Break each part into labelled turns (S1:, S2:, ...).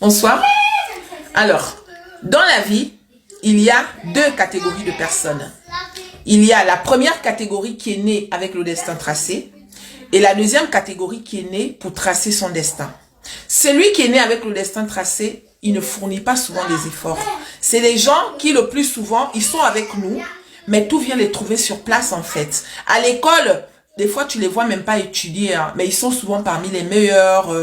S1: Bonsoir. Alors, dans la vie, il y a deux catégories de personnes. Il y a la première catégorie qui est née avec le destin tracé et la deuxième catégorie qui est née pour tracer son destin. Celui qui est né avec le destin tracé, il ne fournit pas souvent des efforts. C'est les gens qui, le plus souvent, ils sont avec nous, mais tout vient les trouver sur place en fait. À l'école, des fois, tu les vois même pas étudier, hein, mais ils sont souvent parmi les meilleurs.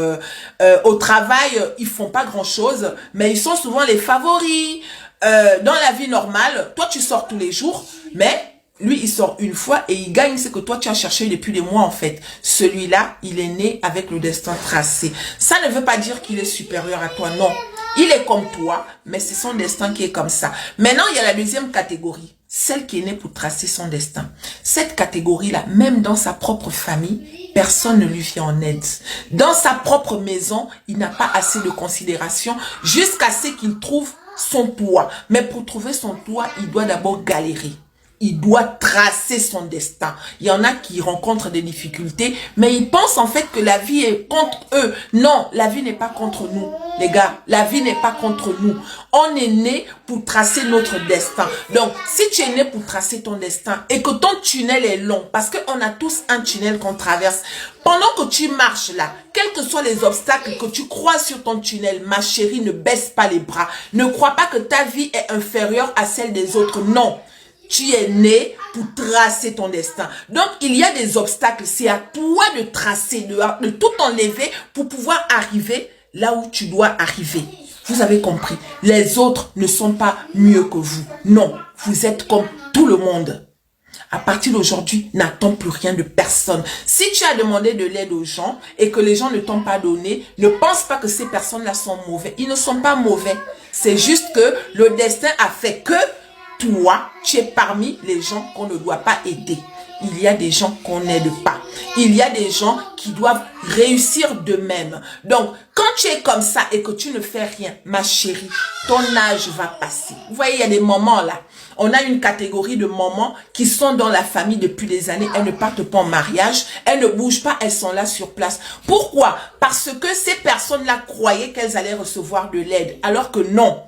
S1: Au travail, ils font pas grand-chose, mais ils sont souvent les favoris. Dans la vie normale, toi, tu sors tous les jours, mais lui, il sort une fois et il gagne ce que toi, tu as cherché depuis des mois, en fait. Celui-là, il est né avec le destin tracé. Ça ne veut pas dire qu'il est supérieur à toi, non. Il est comme toi, mais c'est son destin qui est comme ça. Maintenant, il y a la deuxième catégorie. Celle qui est née pour tracer son destin. Cette catégorie-là, même dans sa propre famille, personne ne lui vient en aide. Dans sa propre maison, il n'a pas assez de considération jusqu'à ce qu'il trouve son toit. Mais pour trouver son toit, il doit d'abord galérer. Il doit tracer son destin. Il y en a qui rencontrent des difficultés, mais ils pensent en fait que la vie est contre eux. Non, la vie n'est pas contre nous, les gars. La vie n'est pas contre nous. On est né pour tracer notre destin. Donc, si tu es né pour tracer ton destin et que ton tunnel est long, parce qu'on a tous un tunnel qu'on traverse, pendant que tu marches là, quels que soient les obstacles que tu croises sur ton tunnel, ma chérie, ne baisse pas les bras. Ne crois pas que ta vie est inférieure à celle des autres. Non. Tu es né pour tracer ton destin. Donc, il y a des obstacles. C'est à toi de tracer, de tout enlever pour pouvoir arriver là où tu dois arriver. Vous avez compris. Les autres ne sont pas mieux que vous. Non, vous êtes comme tout le monde. À partir d'aujourd'hui, n'attends plus rien de personne. Si tu as demandé de l'aide aux gens et que les gens ne t'ont pas donné, ne pense pas que ces personnes-là sont mauvais. Ils ne sont pas mauvais. C'est juste que le destin a fait que toi, tu es parmi les gens qu'on ne doit pas aider. Il y a des gens qu'on n'aide pas. Il y a des gens qui doivent réussir d'eux-mêmes. Donc, quand tu es comme ça et que tu ne fais rien, ma chérie, ton âge va passer. Vous voyez, il y a des moments là. On a une catégorie de mamans qui sont dans la famille depuis des années. Elles ne partent pas en mariage. Elles ne bougent pas. Elles sont là sur place. Pourquoi? Parce que ces personnes-là croyaient qu'elles allaient recevoir de l'aide. Alors que non.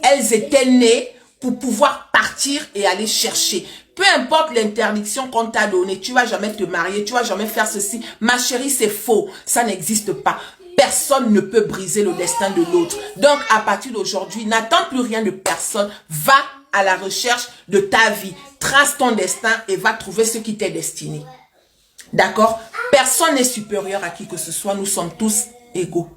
S1: Elles étaient nées pour pouvoir partir et aller chercher. Peu importe l'interdiction qu'on t'a donnée, tu vas jamais te marier, tu vas jamais faire ceci. Ma chérie, c'est faux. Ça n'existe pas. Personne ne peut briser le destin de l'autre. Donc, à partir d'aujourd'hui, n'attends plus rien de personne. Va à la recherche de ta vie. Trace ton destin et va trouver ce qui t'est destiné. D'accord? Personne n'est supérieur à qui que ce soit. Nous sommes tous égaux.